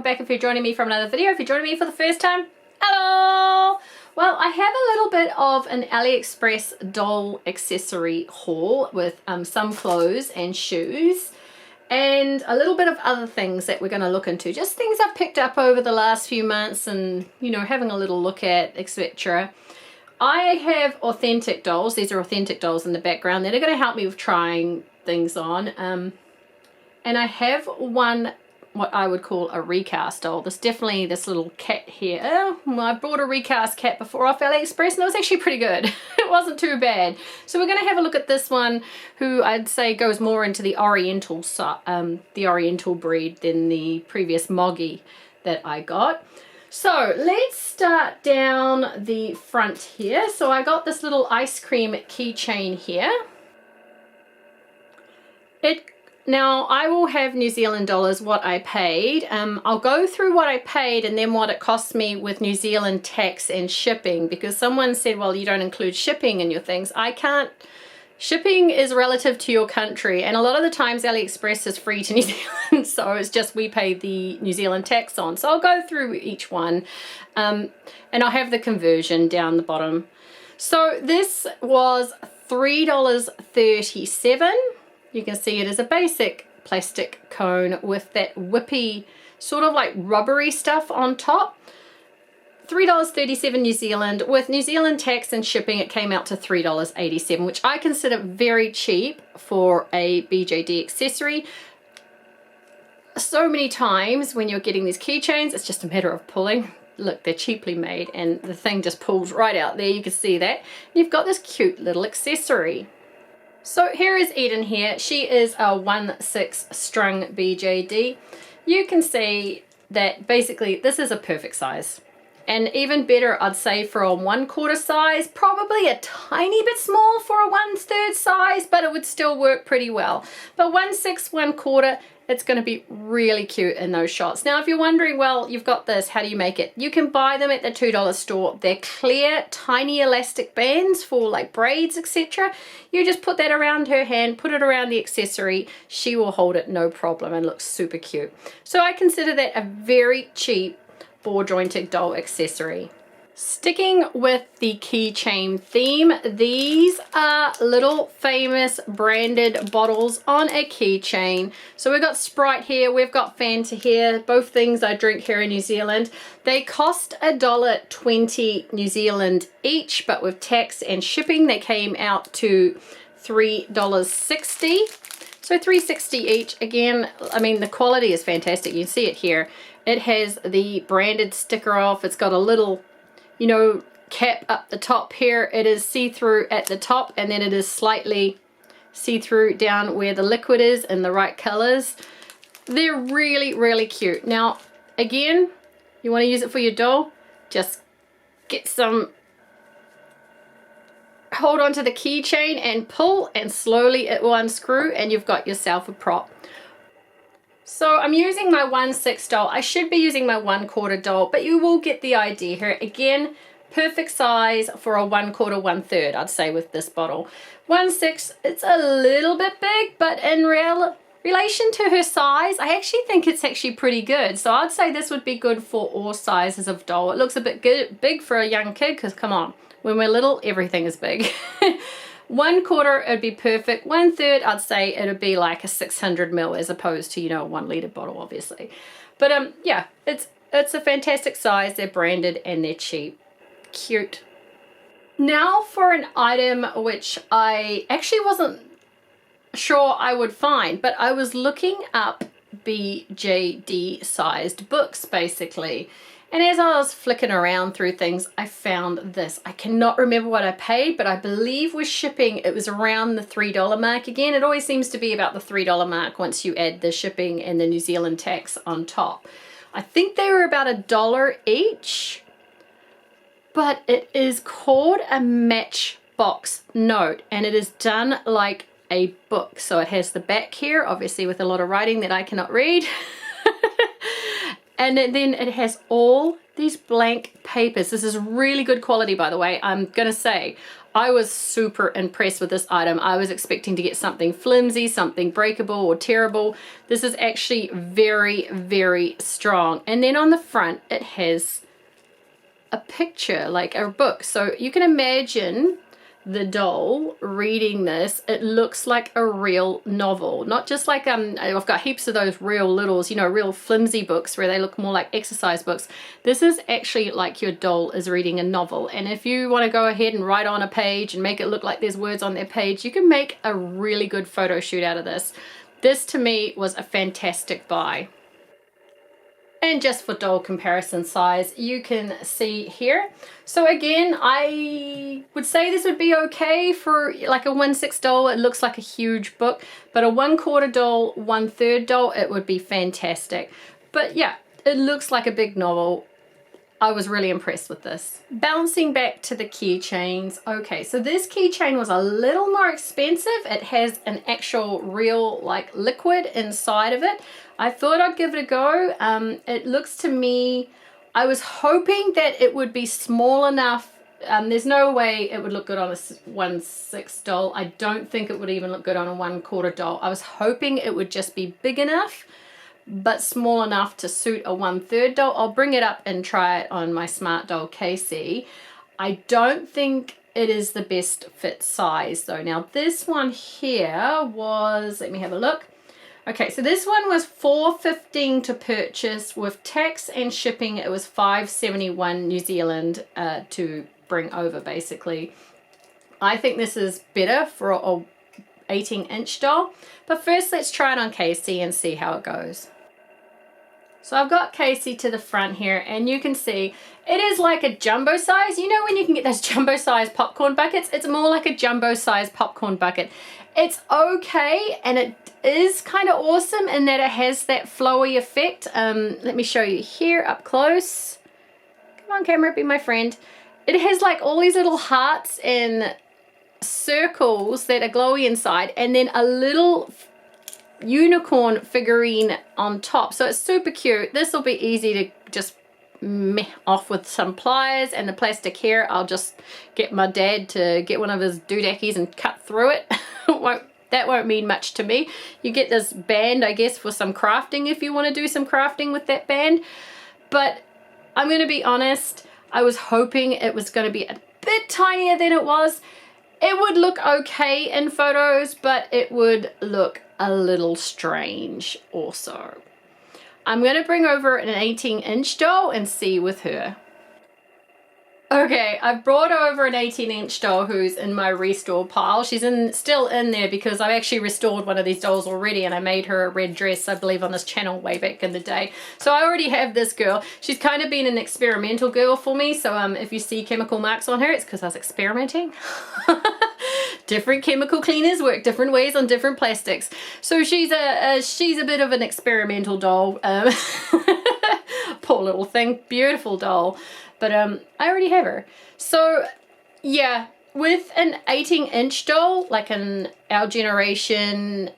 welcome back if you're joining me from another video. If you're joining me for the first time, hello! Well, I have a little bit of an Aliexpress doll accessory haul with some clothes and shoes and a little bit of other things that we're going to look into. Just things I've picked up over the last few months and, you know, having a little look at, etc. I have authentic dolls. These are authentic dolls in the background that are going to help me with trying things on. And I have one, what I would call a recast doll. There's definitely this little cat here. Well, I bought a recast cat before off Aliexpress and it was actually pretty good. It wasn't too bad. So we're going to have a look at this one, who I'd say goes more into the Oriental breed than the previous Moggy that I got. So let's start down the front here. So I got this little ice cream keychain here. Now I will have New Zealand dollars what I paid. I'll go through what I paid and then what it cost me with New Zealand tax and shipping, because someone said, well, you don't include shipping in your things. I can't. Shipping is relative to your country, and a lot of the times Aliexpress is free to New Zealand, so it's just we pay the New Zealand tax on. So I'll go through each one and I'll have the conversion down the bottom. So this was $3.37. You can see it is a basic plastic cone with that whippy sort of like rubbery stuff on top. $3.37 New Zealand. With New Zealand tax and shipping, it came out to $3.87, which I consider very cheap for a BJD accessory. So many times when you're getting these keychains, it's just a matter of pulling. Look, they're cheaply made and the thing just pulls right out there. You can see that. You've got this cute little accessory. So here is Eden here. She is a 1/6 strung BJD. You can see that basically this is a perfect size. And even better, I'd say, for a 1/4 size, probably a tiny bit small for a 1/3 size, but it would still work pretty well. But 1/6, 1/4, it's going to be really cute in those shots. Now, if you're wondering, well, you've got this, how do you make it? You can buy them at the $2 store. They're clear, tiny elastic bands for like braids, etc. You just put that around her hand, put it around the accessory. She will hold it no problem and looks super cute. So I consider that a very cheap ball-jointed doll accessory. Sticking with the keychain theme, these are little famous branded bottles on a keychain. So we've got Sprite here, we've got Fanta here, both things I drink here in New Zealand. They cost $1.20 New Zealand each, but with tax and shipping they came out to $3.60. So $3.60 each. Again, I mean, the quality is fantastic. You can see it here. It has the branded sticker off. It's got a little, you know, cap up the top here. It is see-through at the top, and then it is slightly see-through down where the liquid is in the right colors. They're really, really cute. Now, again, you want to use it for your doll, just get some, hold onto the keychain and pull, and slowly it will unscrew and you've got yourself a prop. So I'm using my 1/6 doll. I should be using my 1/4 doll, but you will get the idea here. Again, perfect size for a 1/4, 1/3, I'd say, with this bottle. 1/6, it's a little bit big, but in relation to her size, I actually think it's actually pretty good. So I'd say this would be good for all sizes of doll. It looks a bit big for a young kid, because come on, when we're little, everything is big. 1/4, it'd be perfect. 1/3, I'd say it'd be like a 600 ml as opposed to, you know, a 1 litre bottle, obviously. But yeah, it's a fantastic size. They're branded and they're cheap. Cute. Now for an item which I actually wasn't sure I would find, but I was looking up BJD sized books basically. And as I was flicking around through things, I found this. I cannot remember what I paid, but I believe with shipping, it was around the $3 mark. Again, it always seems to be about the $3 mark once you add the shipping and the New Zealand tax on top. I think they were about $1 each, but it is called a matchbox note, and it is done like a book. So it has the back here, obviously with a lot of writing that I cannot read. And then it has all these blank papers. This is really good quality, by the way. I'm gonna say, I was super impressed with this item. I was expecting to get something flimsy, something breakable or tearable. This is actually very, very strong. And then on the front, it has a picture, like a book. So you can imagine the doll reading this. It looks like a real novel, not just like I've got heaps of those real littles, you know, real flimsy books where they look more like exercise books. This is actually like your doll is reading a novel. And if you want to go ahead and write on a page and make it look like there's words on their page, you can make a really good photo shoot out of this. This to me was a fantastic buy. And just for doll comparison size, you can see here. So again, I would say this would be okay for like a 1/6 doll. It looks like a huge book, but a 1/4 doll, 1/3 doll, it would be fantastic. But yeah, it looks like a big novel. I was really impressed with this. Bouncing back to the keychains. Okay, so this keychain was a little more expensive. It has an actual real like liquid inside of it. I thought I'd give it a go. It looks to me, I was hoping that it would be small enough. There's no way it would look good on a 1/6 doll. I don't think it would even look good on a 1/4 doll. I was hoping it would just be big enough, but small enough to suit a 1/3 doll. I'll bring it up and try it on my Smart Doll Casey. I don't think it is the best fit size though. Now this one here was, let me have a look. Okay, so this one was $4.15 to purchase. With tax and shipping, it was $5.71 New Zealand to bring over, basically. I think this is better for a 18-inch doll. But first, let's try it on Casey and see how it goes. So I've got Casey to the front here, and you can see it is like a jumbo size. You know when you can get those jumbo size popcorn buckets? It's more like a jumbo size popcorn bucket. It's okay, and it is kind of awesome in that it has that flowy effect. Let me show you here up close. Come on, camera, be my friend. It has like all these little hearts and circles that are glowy inside, and then a little unicorn figurine on top. So it's super cute. This will be easy to just meh off with some pliers and the plastic here. I'll just get my dad to get one of his doodakies and cut through it. That won't mean much to me. You get this band, I guess, for some crafting if you want to do some crafting with that band. But I'm going to be honest, I was hoping it was going to be a bit tinier than it was. It would look okay in photos, but it would look a little strange also. I'm going to bring over an 18-inch doll and see with her. Okay, I've brought over an 18-inch doll who's in my restore pile. She's still in there because I've actually restored one of these dolls already, and I made her a red dress, I believe, on this channel way back in the day. So I already have this girl. She's kind of been an experimental girl for me, so if you see chemical marks on her, it's because I was experimenting. Different chemical cleaners work different ways on different plastics. So she's a bit of an experimental doll. Poor little thing, beautiful doll. But I already have her. So yeah, with an 18-inch doll, like our generation,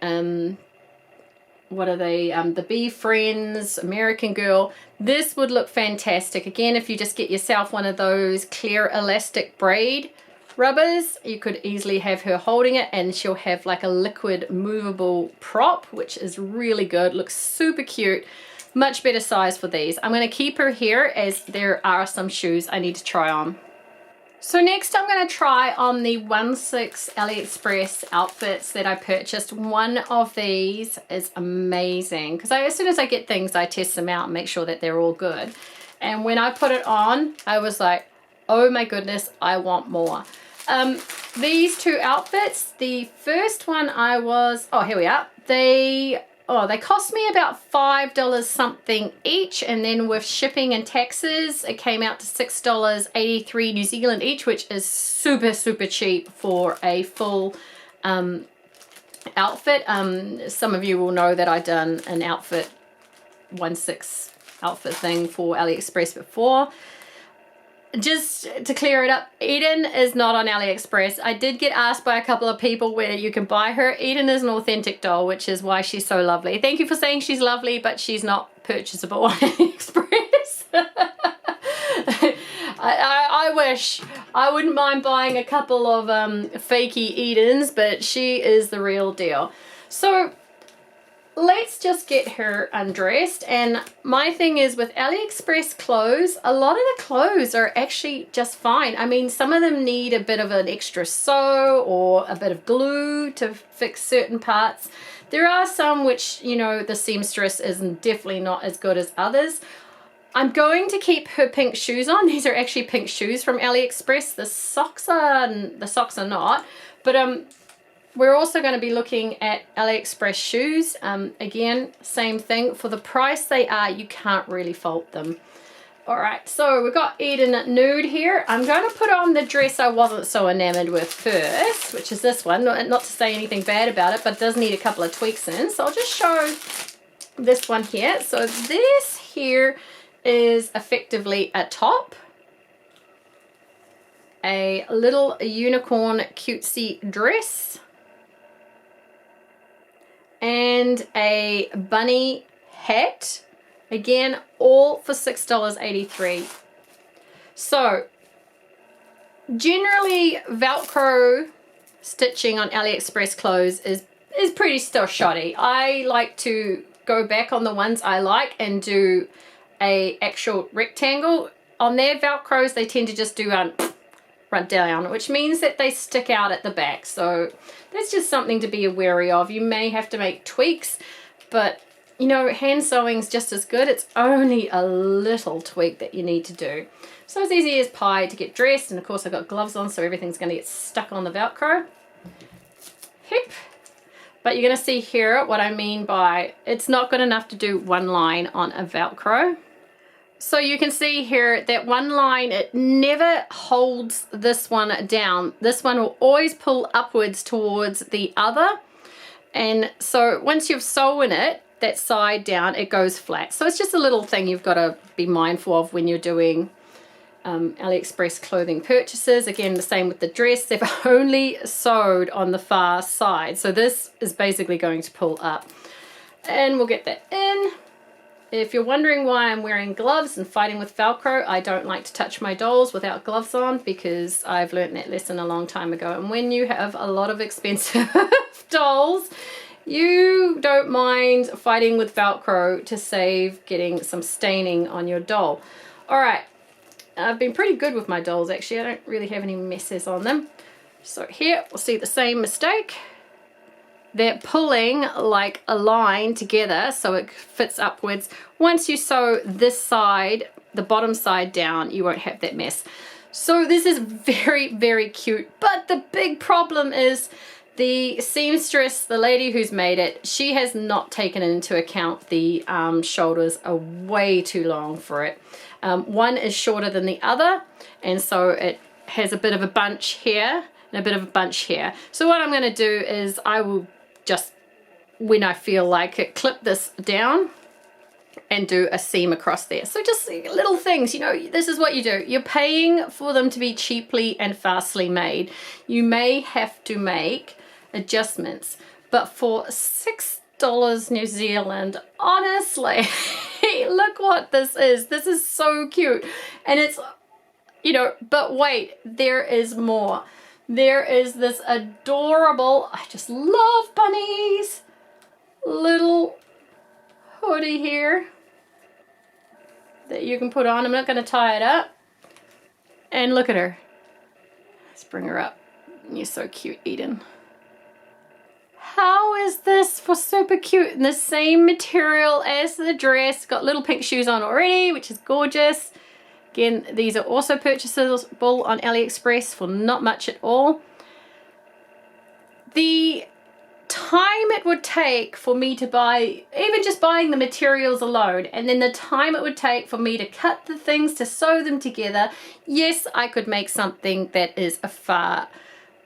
what are they, the Bee Friends, American Girl, this would look fantastic. Again, if you just get yourself one of those clear elastic braid rubbers, you could easily have her holding it, and she'll have like a liquid movable prop, which is really good, looks super cute. Much better size for these. I'm going to keep her here as there are some shoes I need to try on. So next I'm going to try on the 1/6 Aliexpress outfits that I purchased. One of these is amazing because as soon as I get things, I test them out and make sure that they're all good. And when I put it on, I was like, oh my goodness, I want more. These two outfits, the first one I was, oh here we are, they cost me about $5 something each, and then with shipping and taxes it came out to $6.83 New Zealand each, which is super cheap for a full outfit. Some of you will know that I've done an outfit 1/6 outfit thing for AliExpress before. Just to clear it up, Eden is not on AliExpress. I did get asked by a couple of people where you can buy her. Eden is an authentic doll, which is why she's so lovely. Thank you for saying she's lovely, but she's not purchasable on AliExpress. I wish. I wouldn't mind buying a couple of fakey Edens, but she is the real deal. So let's just get her undressed. And my thing is with AliExpress clothes, a lot of the clothes are actually just fine. I mean, some of them need a bit of an extra sew or a bit of glue to fix certain parts. There are some which, you know, the seamstress is definitely not as good as others. I'm going to keep her pink shoes on. These are actually pink shoes from AliExpress. The socks are not, but we're also going to be looking at AliExpress shoes. Again, same thing. For the price they are, you can't really fault them. All right, so we've got Eden Nude here. I'm going to put on the dress I wasn't so enamored with first, which is this one. Not to say anything bad about it, but it does need a couple of tweaks in. So I'll just show this one here. So this here is effectively a top, a little unicorn cutesy dress, and a bunny hat. Again, all for $6.83. So generally Velcro stitching on AliExpress clothes is pretty still shoddy. I like to go back on the ones I like and do a actual rectangle. On their Velcros, they tend to just do run down, which means that they stick out at the back. So that's just something to be wary of. You may have to make tweaks, but you know, hand sewing's just as good. It's only a little tweak that you need to do. So it's easy as pie to get dressed, and of course I've got gloves on, so everything's going to get stuck on the Velcro. Hip. But you're going to see here what I mean by it's not good enough to do one line on a Velcro. So you can see here that one line, it never holds this one down. This one will always pull upwards towards the other. And so once you've sewn it, that side down, it goes flat. So it's just a little thing you've got to be mindful of when you're doing AliExpress clothing purchases. Again, the same with the dress. They've only sewed on the far side. So this is basically going to pull up. And we'll get that in. If you're wondering why I'm wearing gloves and fighting with Velcro, I don't like to touch my dolls without gloves on because I've learned that lesson a long time ago. And when you have a lot of expensive dolls, you don't mind fighting with Velcro to save getting some staining on your doll. All right, I've been pretty good with my dolls actually. I don't really have any messes on them. So here we'll see the same mistake. They're pulling like a line together so it fits upwards. Once you sew this side, the bottom side down, you won't have that mess. So this is very, very cute. But the big problem is the seamstress, the lady who's made it, she has not taken into account the shoulders are way too long for it. One is shorter than the other, and so it has a bit of a bunch here and a bit of a bunch here. So what I'm going to do is I will just, when I feel like it, clip this down and do a seam across there. So just little things, you know, this is what you do. You're paying for them to be cheaply and fastly made. You may have to make adjustments, but for $6 New Zealand, honestly, look what this is. This is so cute. And it's, you know, but wait, there is more. There is this adorable, I just love bunnies, little hoodie here that you can put on. I'm not going to tie it up. And look at her. Let's bring her up. You're so cute, Eden. How is this for super cute? In the same material as the dress. Got little pink shoes on already, which is gorgeous. Again, these are also purchasable on AliExpress for not much at all. The time it would take for me to buy, even just buying the materials alone, and then the time it would take for me to cut the things, to sew them together, yes, I could make something that is a far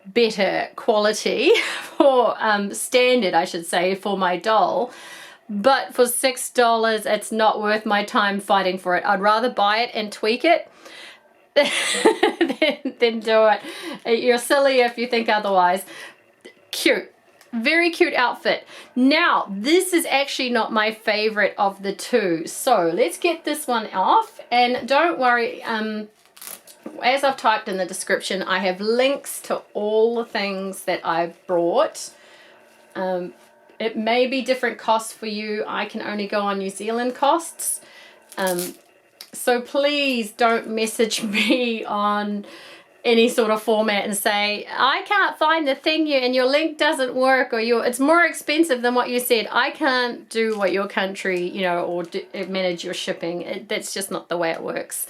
better quality for standard, I should say, for my doll. But for $6, it's not worth my time fighting for it. I'd rather buy it and tweak it than do it. You're silly if you think otherwise. Cute. Very cute outfit. Now, this is actually not my favorite of the two. So let's get this one off. And don't worry, as I've typed in the description, I have links to all the things that I've brought. It may be different costs for you. I can only go on New Zealand costs. So please don't message me on any sort of format and say, I can't find the thing and your link doesn't work, or it's more expensive than what you said. I can't do what your country, you know, or manage your shipping. That's just not the way it works.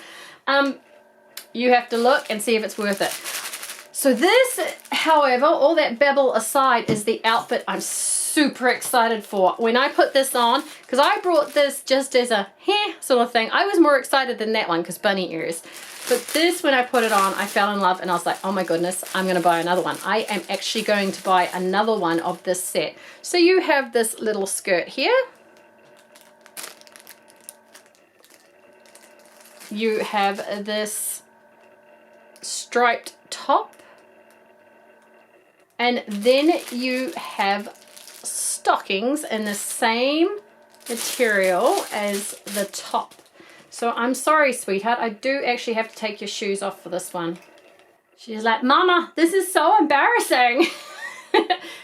You have to look and see if it's worth it. So this, however, all that babble aside, is the outfit I'm super excited for. When I put this on, because I brought this just as a sort of thing, I was more excited than that one because bunny ears. But this, when I put it on, I fell in love and I was like, oh my goodness, I'm going to buy another one. I am actually going to buy another one of this set. So you have this little skirt here. You have this striped top. And then you have stockings in the same material as the top. So I'm sorry, sweetheart, I do actually have to take your shoes off for this one. She's like, Mama, this is so embarrassing.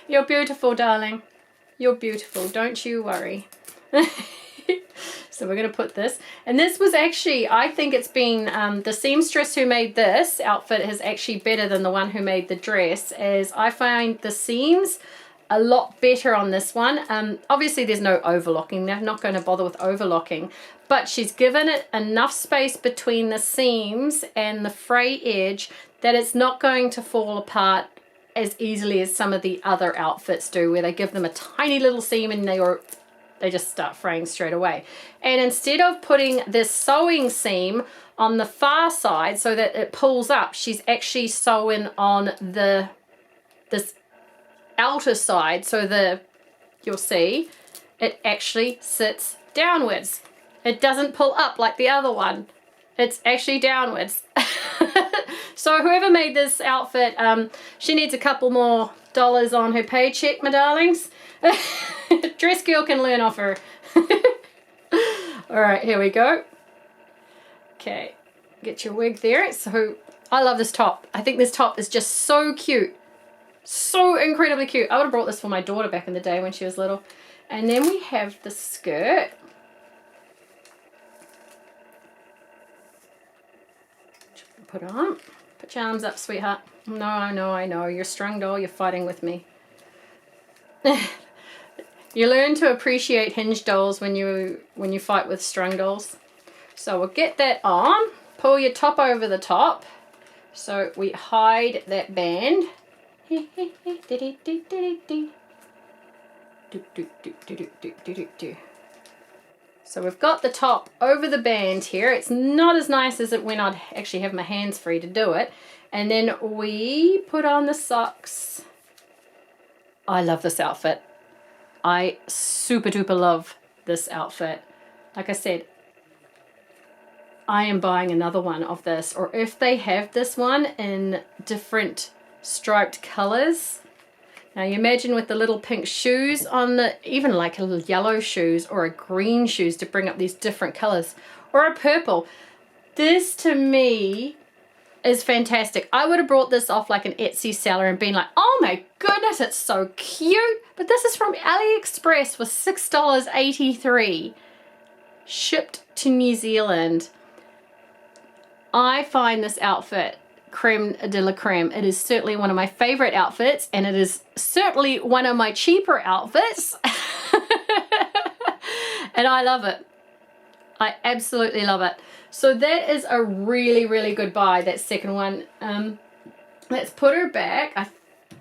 You're beautiful, darling. You're beautiful, don't you worry. So we're going to put this. And this was actually, I think it's been, the seamstress who made this outfit is actually better than the one who made the dress, as I find the seams a lot better on this one. Obviously there's no overlocking. They're not going to bother with overlocking. But she's given it enough space between the seams and the fray edge that it's not going to fall apart as easily as some of the other outfits do, where they give them a tiny little seam and they just start fraying straight away. And instead of putting this sewing seam on the far side so that it pulls up, she's actually sewing on this outer side, so you'll see it actually sits downwards. It doesn't pull up like the other one. It's actually downwards. So whoever made this outfit, she needs a couple more dollars on her paycheck, my darlings. Dress girl can learn off her. All right, here we go. Okay, get your wig there. So I love this top. I think this top is just so cute. So incredibly cute. I would have brought this for my daughter back in the day when she was little. And then we have the skirt. Put on. Put your arms up, sweetheart. No, I know. You're strung doll. You're fighting with me. You learn to appreciate hinge dolls when you fight with strung dolls. So we'll get that on. Pull your top over the top so we hide that band. So we've got the top over the band here. It's not as nice as it when I'd actually have my hands free to do it. And then we put on the socks. I love this outfit. I super duper love this outfit. Like I said, I am buying another one of this, or if they have this one in different striped colors. Now you imagine with the little pink shoes on the, even like a little yellow shoes or a green shoes to bring up these different colors, or a purple. This to me is fantastic. I would have brought this off like an Etsy seller and been like, oh my goodness, it's so cute. But this is from Aliexpress for $6.83, shipped to New Zealand. I find this outfit creme de la creme. It is certainly one of my favorite outfits, and it is certainly one of my cheaper outfits. And I love it. I absolutely love it. So that is a really, really good buy, that second one. Let's put her back. I'm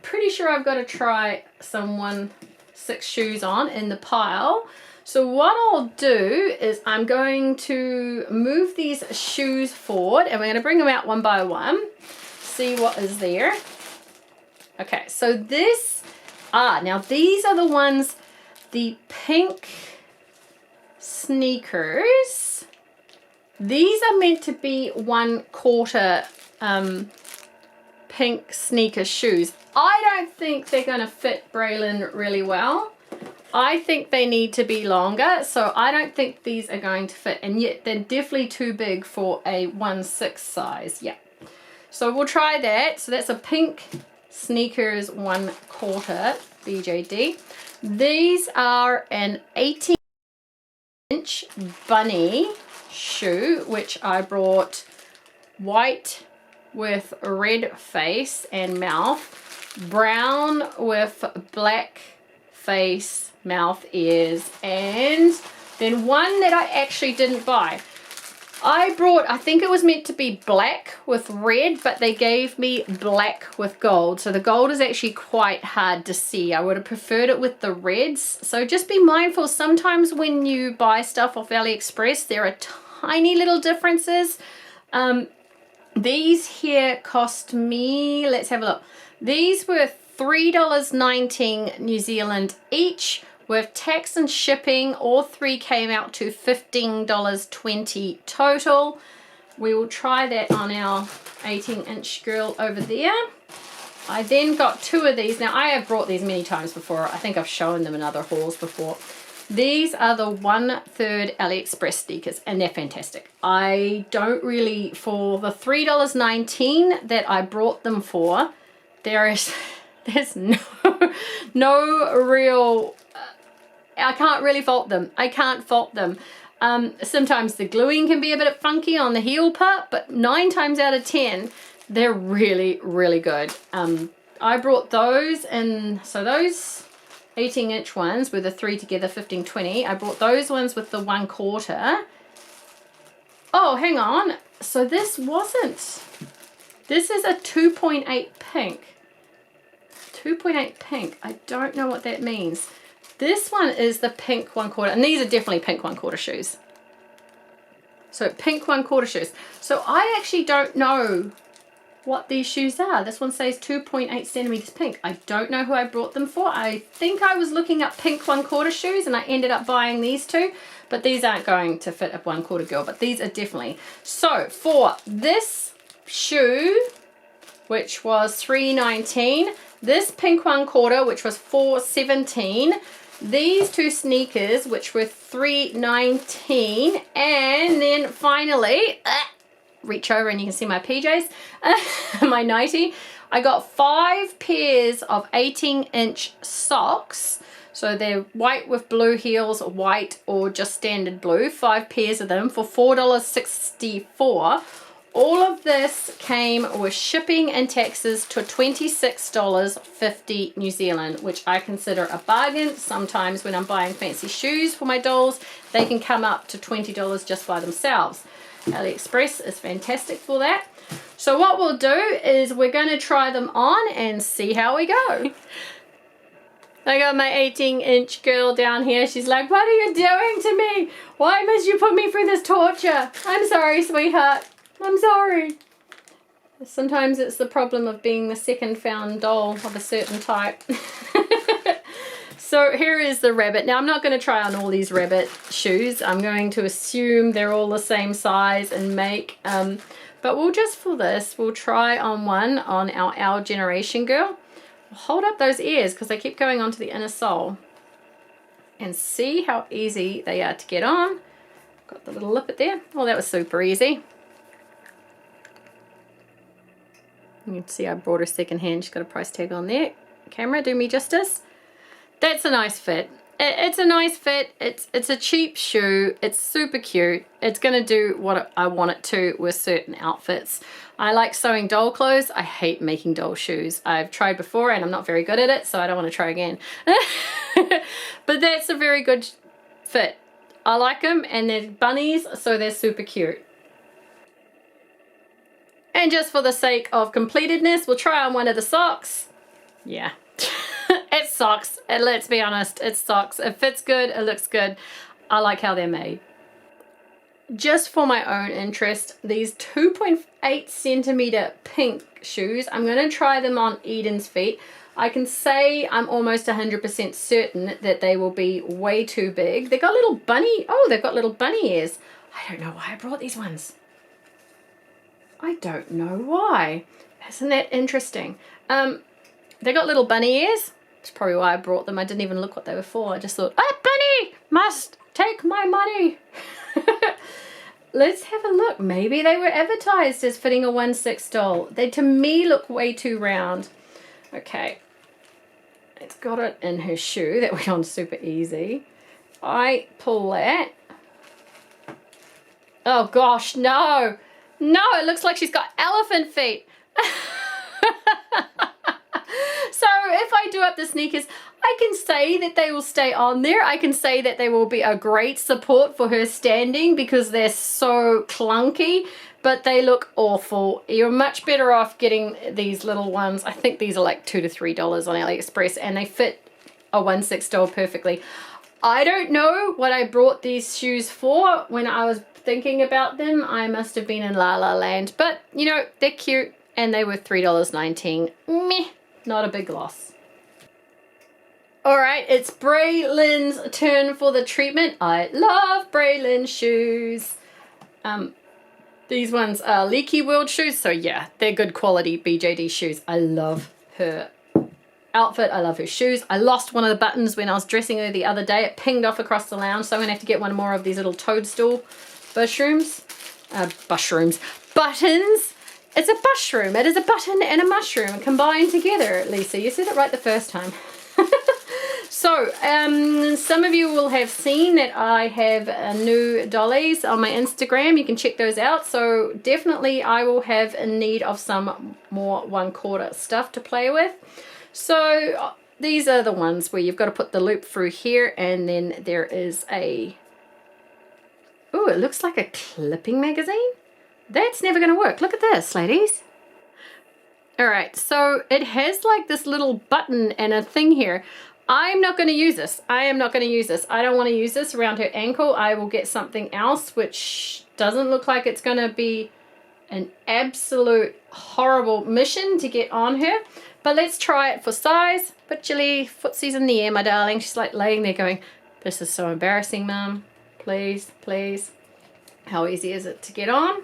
pretty sure I've got to try some 1/6 shoes on in the pile. So what I'll do is I'm going to move these shoes forward, and we're going to bring them out one by one, see what is there. Okay, so this, now these are the ones, the pink sneakers. These are meant to be 1/4 pink sneaker shoes. I don't think they're going to fit Braylon really well. I think they need to be longer, so I don't think these are going to fit, and yet they're definitely too big for a 1/6 size. Yeah, so we'll try that. So that's a pink sneakers 1/4 BJD. These are an 18-inch bunny shoe, which I brought white with red face and mouth, brown with black face, mouth, ears, and then one that I actually didn't buy. I brought, I think it was meant to be black with red, but they gave me black with gold. So the gold is actually quite hard to see. I would have preferred it with the reds. So just be mindful, sometimes when you buy stuff off AliExpress, there are tiny little differences. These here cost me, let's have a look. These were $3.19 New Zealand each. With tax and shipping, all three came out to $15.20 total. We will try that on our 18-inch girl over there. I then got two of these. Now, I have brought these many times before. I think I've shown them in other hauls before. These are the 1/3 AliExpress sneakers, and they're fantastic. I don't really, for the $3.19 that I brought them for, there's no real... I can't really fault them. I can't fault them. Sometimes the gluing can be a bit funky on the heel part, but 9 times out of 10, they're really, really good. I brought those, and so those 18-inch ones with the 3 together, 15.20. I brought those ones with the 1/4. Oh, hang on. So this wasn't. This is a 2.8 pink. 2.8 pink. I don't know what that means. This one is the pink 1/4, and these are definitely pink 1/4 shoes. So pink 1/4 shoes. So I actually don't know what these shoes are. This one says 2.8 centimeters pink. I don't know who I brought them for. I think I was looking up pink 1/4 shoes and I ended up buying these two, but these aren't going to fit a 1/4 girl, but these are definitely. So for this shoe, which was $3.19, this pink 1/4, which was $4.17, these two sneakers, which were $3.19, and then finally, reach over and you can see my PJs, my nightie. I got 5 pairs of 18-inch socks. So they're white with blue heels, white or just standard blue. 5 pairs of them for $4.64. All of this came with shipping and taxes to $26.50 New Zealand, which I consider a bargain. Sometimes when I'm buying fancy shoes for my dolls, they can come up to $20 just by themselves. AliExpress is fantastic for that. So what we'll do is we're going to try them on and see how we go. I got my 18-inch girl down here. She's like, what are you doing to me? Why must you put me through this torture? I'm sorry, sweetheart. I'm sorry. Sometimes it's the problem of being the second found doll of a certain type. So here is the rabbit. Now I'm not going to try on all these rabbit shoes. I'm going to assume they're all the same size and make. But we'll just, for this, we'll try on one on our generation girl. Hold up those ears because they keep going onto the inner sole. And see how easy they are to get on. Got the little lippet there. Oh, that was super easy. You can see I brought her second hand. She's got a price tag on there. Camera, do me justice. That's a nice fit. It's a nice fit. It's a cheap shoe. It's super cute. It's going to do what I want it to with certain outfits. I like sewing doll clothes. I hate making doll shoes. I've tried before and I'm not very good at it, so I don't want to try again. But that's a very good fit. I like them, and they're bunnies, so they're super cute. And just for the sake of completedness, we'll try on one of the socks. Yeah. It's socks. And let's be honest, it's socks. It fits good. It looks good. I like how they're made. Just for my own interest, these 2.8 centimeter pink shoes, I'm going to try them on Eden's feet. I can say I'm almost 100% certain that they will be way too big. They've got little bunny, oh, they've got little bunny ears. I don't know why I brought these ones. I don't know why. Isn't that interesting? They got little bunny ears. That's probably why I brought them. I didn't even look what they were for. I just thought, a bunny must take my money. Let's have a look. Maybe they were advertised as fitting a 1/6 doll. They, to me, look way too round. Okay. It's got it in her shoe. That went on super easy. I pull that. Oh, gosh, no. No, it looks like she's got elephant feet. So if I do up the sneakers, I can say that they will stay on there. I can say that they will be a great support for her standing because they're so clunky, but they look awful. You're much better off getting these little ones. I think these are like $2 to $3 on Aliexpress, and they fit a 1/6 doll perfectly. I don't know what I brought these shoes for when I was thinking about them. I must have been in La La Land, but you know, they're cute and they were $3.19. Meh, not a big loss. All right, it's Braylyn's turn for the treatment. I love Braylyn shoes. These ones are Leaky World shoes, so yeah, they're good quality BJD shoes. I love her outfit. I love her shoes. I lost one of the buttons when I was dressing her the other day. It pinged off across the lounge, so I'm gonna have to get one more of these little toadstool buttons. It's a mushroom. It is a button and a mushroom combined together. Lisa, you said it right the first time. So, some of you will have seen that I have new dollies on my Instagram. You can check those out. So definitely I will have in need of some more 1/4 stuff to play with. So these are the ones where you've got to put the loop through here, and then there is a, oh, it looks like a clipping magazine. That's never going to work. Look at this, ladies. All right, so it has like this little button and a thing here. I'm not going to use this. I am not going to use this. I don't want to use this around her ankle. I will get something else which doesn't look like it's going to be an absolute horrible mission to get on her. But let's try it for size. Put your footsies in the air, my darling. She's like laying there going, this is so embarrassing, Mum. Please, please. How easy is it to get on?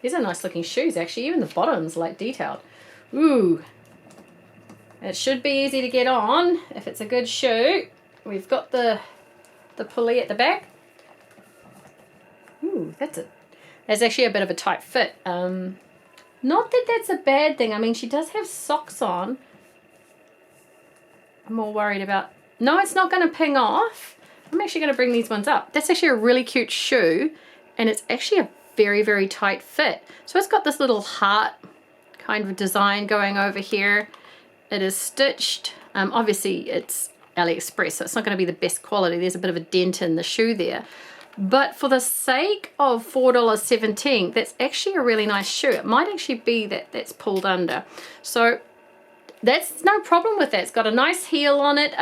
These are nice looking shoes, actually. Even the bottom's like detailed. Ooh. It should be easy to get on if it's a good shoe. We've got the pulley at the back. Ooh, that's actually a bit of a tight fit. Not that that's a bad thing. I mean, she does have socks on. I'm more worried about... No, it's not going to ping off. I'm actually going to bring these ones up. That's actually a really cute shoe, and it's actually a very, very tight fit. So it's got this little heart kind of design going over here. It is stitched. Obviously, it's Aliexpress, so it's not going to be the best quality. There's a bit of a dent in the shoe there. But for the sake of $4.17, that's actually a really nice shoe. It might actually be that that's pulled under. So that's no problem with that. It's got a nice heel on it.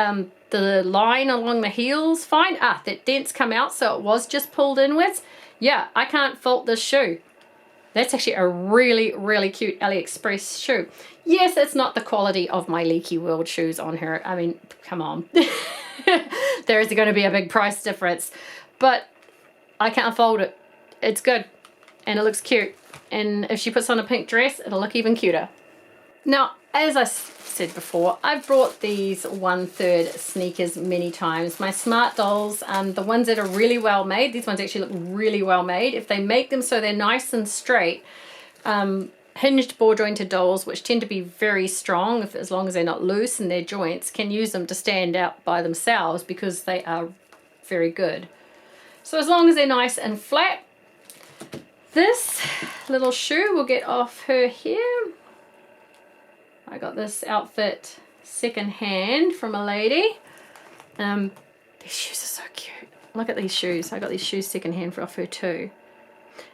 The line along the heel's fine. That dent's come out, so it was just pulled inwards. Yeah, I can't fault this shoe. That's actually a really, really cute Aliexpress shoe. Yes, it's not the quality of my Leaky World shoes on her. I mean, come on. There is going to be a big price difference. But I can't fault it. It's good. And it looks cute. And if she puts on a pink dress, it'll look even cuter. Now, as I said before, I've brought these 1/3 sneakers many times. My Smart Dolls, the ones that are really well made, these ones actually look really well made. If they make them so they're nice and straight, hinged ball jointed dolls, which tend to be very strong, as long as they're not loose in their joints, can use them to stand out by themselves because they are very good. So as long as they're nice and flat, this little shoe will get off her here. I got this outfit secondhand from a lady. These shoes are so cute. Look at these shoes. I got these shoes secondhand off her too.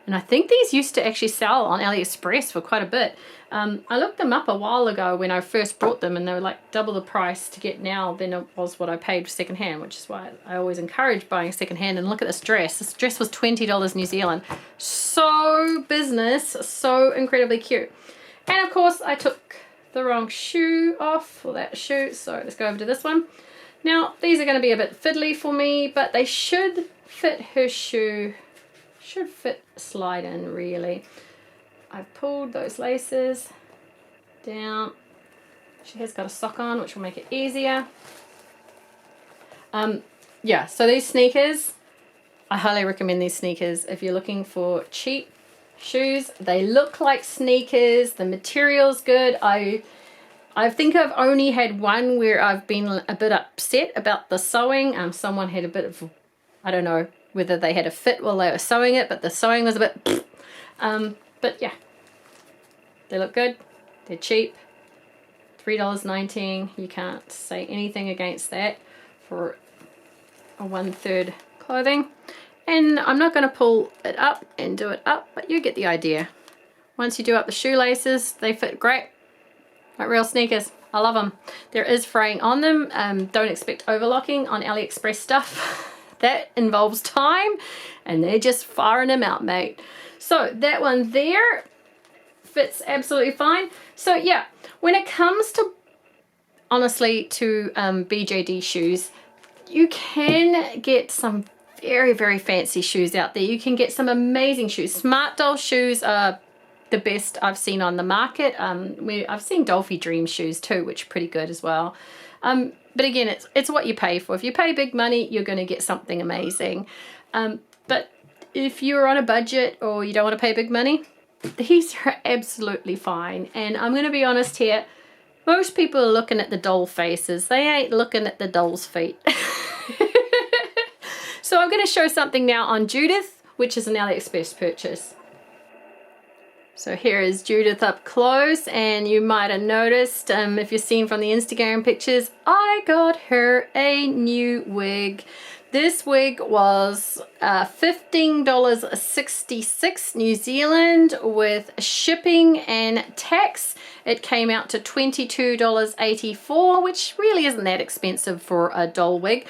And I think these used to actually sell on Aliexpress for quite a bit. I looked them up a while ago when I first bought them, and they were like double the price to get now than it was what I paid for secondhand, which is why I always encourage buying secondhand. And look at this dress. This dress was $20 New Zealand. So business, so incredibly cute. And of course I took the wrong shoe off for that shoe, so let's go over to this one. Now these are going to be a bit fiddly for me, but they should fit her shoe. Should fit slide in really. I've pulled those laces. down. She has got a sock on, which will make it easier. Yeah, so these sneakers, I highly recommend these sneakers if you're looking for cheap shoes. They look like sneakers. The material's good. I think I've only had one where I've been a bit upset about the sewing. Someone had a bit of, I don't know whether they had a fit while they were sewing it, but the sewing was a bit, but yeah, they look good. They're cheap. $3.19. You can't say anything against that for a 1/3 clothing. And I'm not going to pull it up and do it up, but you get the idea. Once you do up the shoelaces, they fit great. Like real sneakers. I love them. There is fraying on them. Don't expect overlocking on Aliexpress stuff. That involves time, and they're just firing them out, mate. So that one there fits absolutely fine. So yeah, when it comes to, honestly, to BJD shoes, you can get some very, very fancy shoes out there. You can get some amazing shoes. Smart Doll shoes are the best I've seen on the market. I've seen Dolphy Dream shoes too, which are pretty good as well. But again, it's what you pay for. If you pay big money, you're going to get something amazing. But if you're on a budget or you don't want to pay big money, these are absolutely fine. And I'm going to be honest here, most people are looking at the doll faces. They ain't looking at the doll's feet. So I'm going to show something now on Judith, which is an Aliexpress purchase. So here is Judith up close, and you might have noticed, if you've seen from the Instagram pictures, I got her a new wig. This wig was $15.66 New Zealand with shipping and tax. It came out to $22.84, which really isn't that expensive for a doll wig.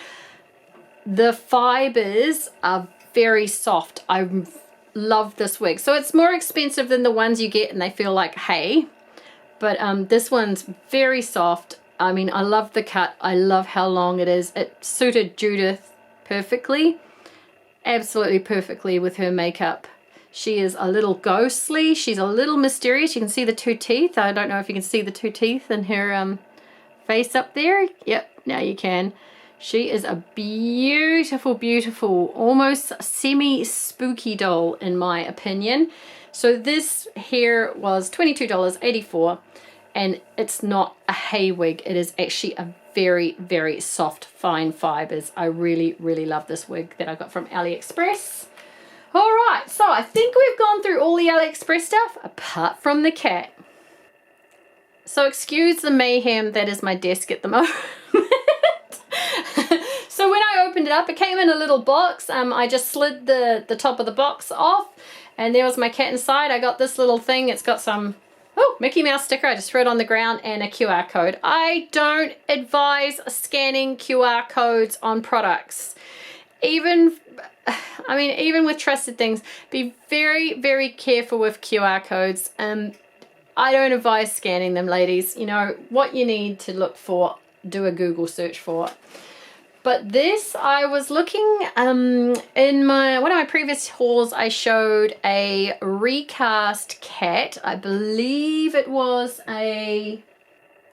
The fibers are very soft. I love this wig. So it's more expensive than the ones you get and they feel like hay. But this one's very soft. I mean, I love the cut. I love how long it is. It suited Judith perfectly. Absolutely perfectly with her makeup. She is a little ghostly. She's a little mysterious. You can see the two teeth. I don't know if you can see the two teeth in her face up there. Yep, now you can. She is a beautiful, beautiful, almost semi-spooky doll in my opinion. So this here was $22.84, and it's not a hay wig. It is actually a very, very soft, fine fibers. I really, really love this wig that I got from Aliexpress. All right, so I think we've gone through all the Aliexpress stuff apart from the cat. So excuse the mayhem that is my desk at the moment. So when I opened it up, it came in a little box. I just slid the top of the box off, and there was my cat inside. I got this little thing. It's got some Mickey Mouse sticker. I just threw it on the ground, and a QR code. I don't advise scanning QR codes on products. Even with trusted things, be very, very careful with QR codes. I don't advise scanning them, ladies. You know what you need to look for, do a Google search for it. But this, I was looking in one of my previous hauls, I showed a recast cat. I believe it was a,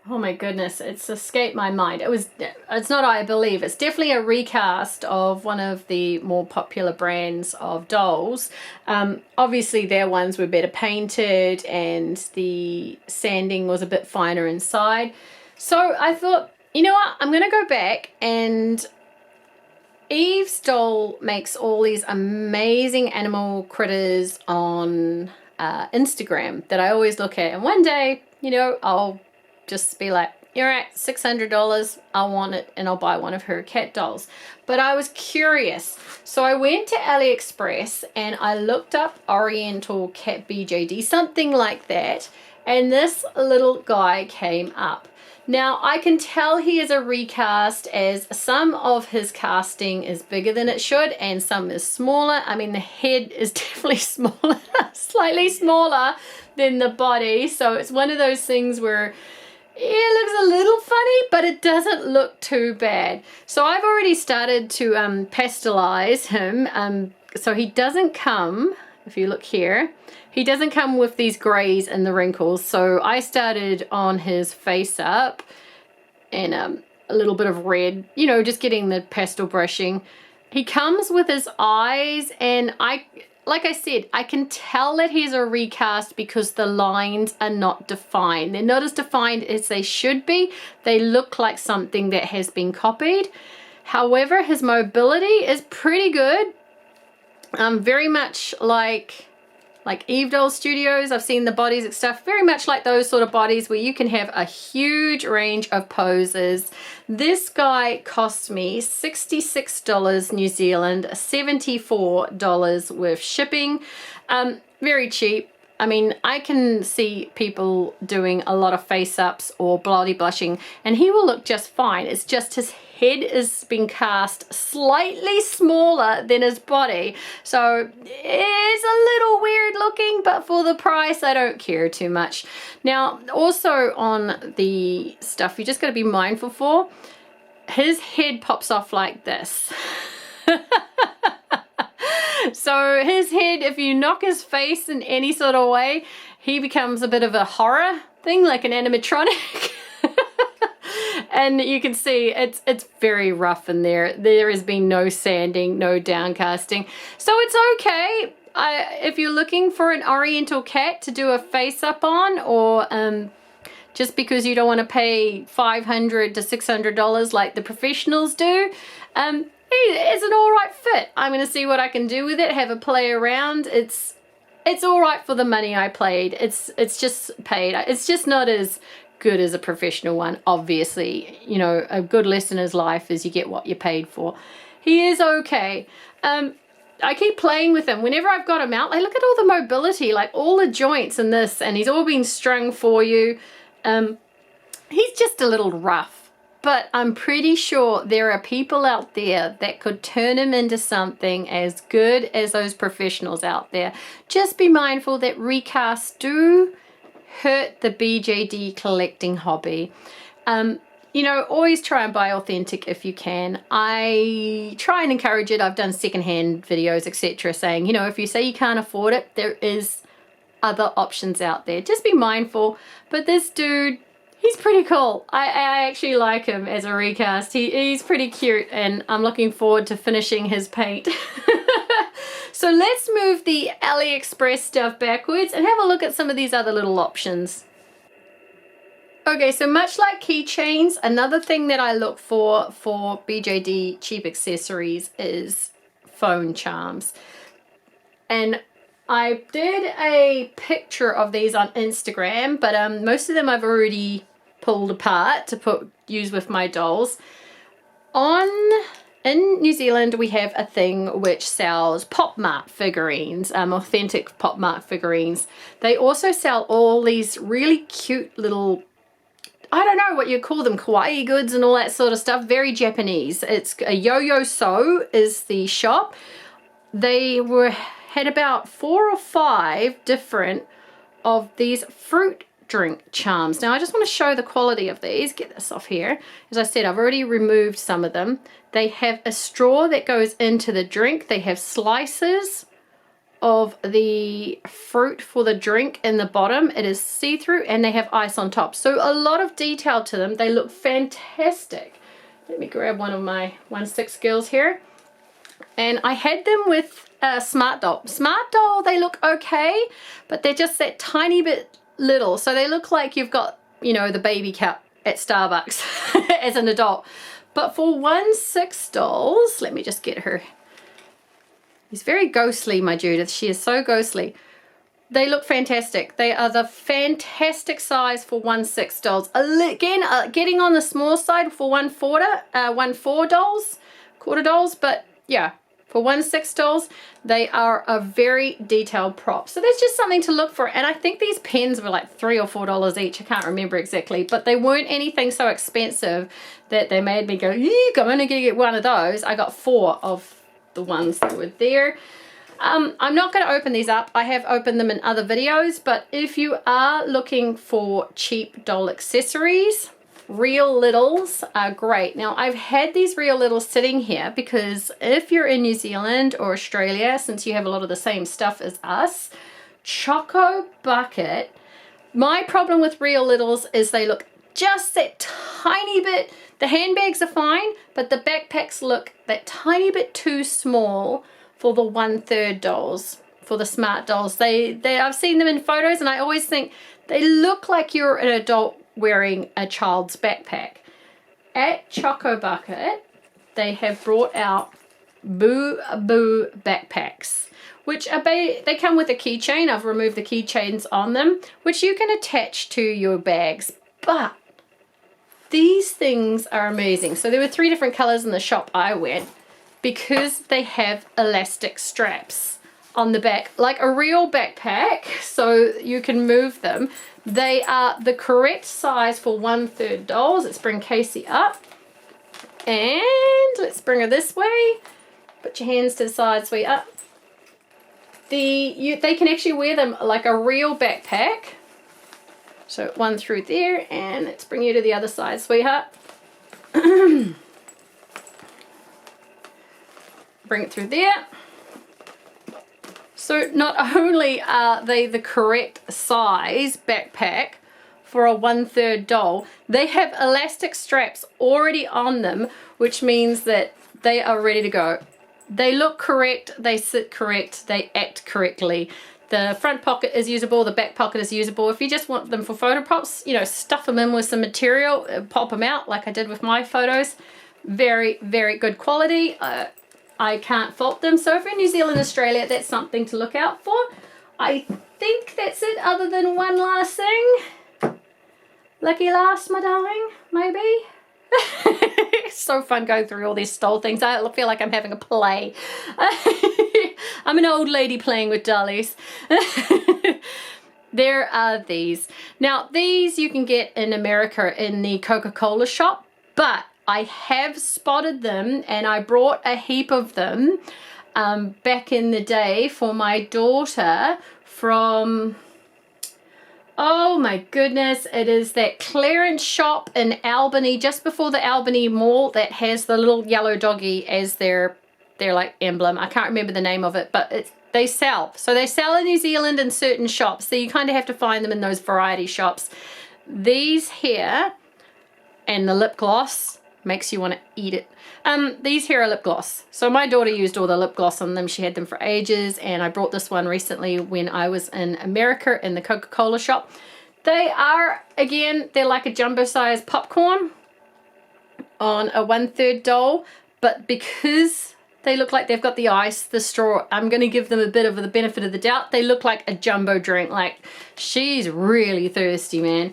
oh my goodness, it's escaped my mind. It's not I believe, it's definitely a recast of one of the more popular brands of dolls. Obviously their ones were better painted and the sanding was a bit finer inside. So I thought, you know what, I'm going to go back, and Eve's doll makes all these amazing animal critters on Instagram that I always look at. And one day, you know, I'll just be like, you're at $600, I want it, and I'll buy one of her cat dolls. But I was curious. So I went to Aliexpress and I looked up Oriental Cat BJD, something like that. And this little guy came up. Now, I can tell he is a recast, as some of his casting is bigger than it should and some is smaller. I mean, the head is definitely smaller, slightly smaller than the body. So it's one of those things where it looks a little funny, but it doesn't look too bad. So I've already started to pastelize him. So he doesn't come, if you look here, he doesn't come with these grays and the wrinkles. So I started on his face up and a little bit of red, you know, just getting the pastel brushing. He comes with his eyes, and like I said, I can tell that he's a recast because the lines are not defined. They're not as defined as they should be. They look like something that has been copied. However, his mobility is pretty good. Very much like Eve Doll Studios. I've seen the bodies and stuff, very much like those sort of bodies where you can have a huge range of poses. This guy cost me $66 New Zealand, $74 with shipping. Very cheap. I mean, I can see people doing a lot of face-ups or body blushing, and he will look just fine. It's just his head is being cast slightly smaller than his body. So it's a little weird looking, but for the price, I don't care too much. Now, also on the stuff, you just got to be mindful for, his head pops off like this. So his head, if you knock his face in any sort of way, he becomes a bit of a horror thing, like an animatronic. And you can see it's very rough in there. There has been no sanding, no downcasting. So it's okay. If you're looking for an oriental cat to do a face up on, or just because you don't want to pay $500 to $600 like the professionals do, it's an all right fit. I'm going to see what I can do with it, have a play around. It's all right for the money I paid. It's just paid. It's just not as good as a professional one. Obviously, you know, a good lesson in his life is you get what you paid for. He is okay. I keep playing with him. Whenever I've got him out, like, look at all the mobility, like all the joints in this, and he's all been strung for you. He's just a little rough. But I'm pretty sure there are people out there that could turn him into something as good as those professionals out there. Just be mindful that recasts do hurt the BJD collecting hobby. You know, always try and buy authentic if you can. I try and encourage it. I've done secondhand videos, etc., saying, you know, if you say you can't afford it, there is other options out there. Just be mindful. But this dude, he's pretty cool. I actually like him as a recast. He's pretty cute, and I'm looking forward to finishing his paint. So let's move the Aliexpress stuff backwards and have a look at some of these other little options. Okay, so much like keychains, another thing that I look for BJD cheap accessories is phone charms. And I did a picture of these on Instagram, but most of them I've already pulled apart to use with my dolls. In New Zealand, we have a thing which sells Pop Mart figurines, authentic Pop Mart figurines. They also sell all these really cute little, I don't know what you call them, kawaii goods and all that sort of stuff. Very Japanese. It's a Yo-Yo So is the shop. They had about 4 or 5 different of these fruit drink charms. Now I just want to show the quality of these. Get this off here. As I said, I've already removed some of them. They have a straw that goes into the drink. They have slices of the fruit for the drink in the bottom. It is see-through, and they have ice on top. So a lot of detail to them. They look fantastic. Let me grab one of my 1/6 girls here. And I had them with Smart Doll. Smart Doll, they look okay, but they're just that tiny bit little. So they look like you've got, you know, the baby cup at Starbucks as an adult. But for 1/6 dolls, let me just get her. He's very ghostly, my Judith. She is so ghostly. They look fantastic. They are the fantastic size for 1/6 dolls. Again, getting on the small side for 1/4 dolls, quarter dolls, but yeah, for 1/6 dolls, they are a very detailed prop. So there's just something to look for. And I think these pens were like $3 or $4 each. I can't remember exactly, but they weren't anything so expensive that they made me go, eek, I'm only gonna get one of those. I got 4 of the ones that were there. I'm not going to open these up. I have opened them in other videos, but if you are looking for cheap doll accessories, Real Littles are great. Now, I've had these Real Littles sitting here because if you're in New Zealand or Australia, since you have a lot of the same stuff as us, Choco Bucket. My problem with Real Littles is they look just that tiny bit, the handbags are fine, but the backpacks look that tiny bit too small for the 1/3 dolls, for the smart dolls. I've seen them in photos and I always think they look like you're an adult wearing a child's backpack. At Choco Bucket, they have brought out Boo Boo backpacks, which are they come with a keychain. I've removed the keychains on them, which you can attach to your bags. But these things are amazing. So there were 3 different colors in the shop I went, because they have elastic straps on the back, like a real backpack, so you can move them. They are the correct size for 1/3 dolls. Let's bring Casey up, and let's bring her this way. Put your hands to the side, sweetheart. They can actually wear them like a real backpack. So one through there, and let's bring you to the other side, sweetheart. Bring it through there. So not only are they the correct size backpack for a 1/3 doll, they have elastic straps already on them, which means that they are ready to go. They look correct, they sit correct, they act correctly. The front pocket is usable, the back pocket is usable. If you just want them for photo props, you know, stuff them in with some material, pop them out like I did with my photos. Very, very good quality. I can't fault them. So if you're in New Zealand, Australia, that's something to look out for. I think that's it, other than one last thing. Lucky last, my darling, maybe? It's so fun going through all these stole things. I feel like I'm having a play. I'm an old lady playing with dollies. There are these. Now, these you can get in America in the Coca-Cola shop, but I have spotted them and I brought a heap of them back in the day for my daughter from, oh my goodness, it is that clearance shop in Albany, just before the Albany Mall, that has the little yellow doggy as their like emblem. I can't remember the name of it, but they sell. So they sell in New Zealand in certain shops, so you kind of have to find them in those variety shops. These here, and the lip gloss makes you want to eat it. These here are lip gloss. So my daughter used all the lip gloss on them. She had them for ages, and I brought this one recently when I was in America in the Coca-Cola shop. They are, again, they're like a jumbo size popcorn on a 1/3 doll, but because they look like they've got the ice, the straw, I'm going to give them a bit of the benefit of the doubt. They look like a jumbo drink. Like, she's really thirsty, man.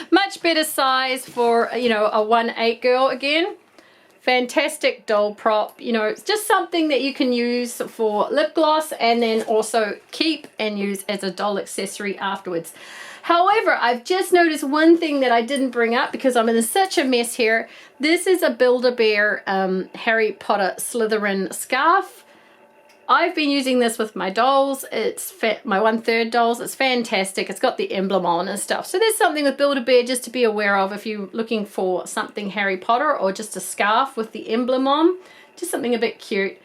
Much better size for, you know, a 1/8 girl again. Fantastic doll prop. You know, it's just something that you can use for lip gloss and then also keep and use as a doll accessory afterwards. However, I've just noticed one thing that I didn't bring up because I'm in such a mess here. This is a Build-A-Bear Harry Potter Slytherin scarf. I've been using this with my dolls. It's my 1/3 dolls. It's fantastic. It's got the emblem on and stuff. So there's something with Build-A-Bear just to be aware of if you're looking for something Harry Potter or just a scarf with the emblem on. Just something a bit cute.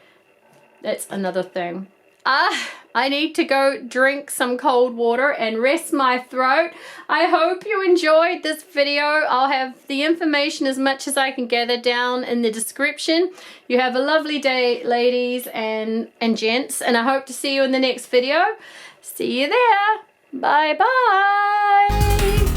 That's another thing. I need to go drink some cold water and rest my throat. I hope you enjoyed this video. I'll have the information as much as I can gather down in the description. You have a lovely day, ladies and gents, and I hope to see you in the next video. See you there. Bye bye.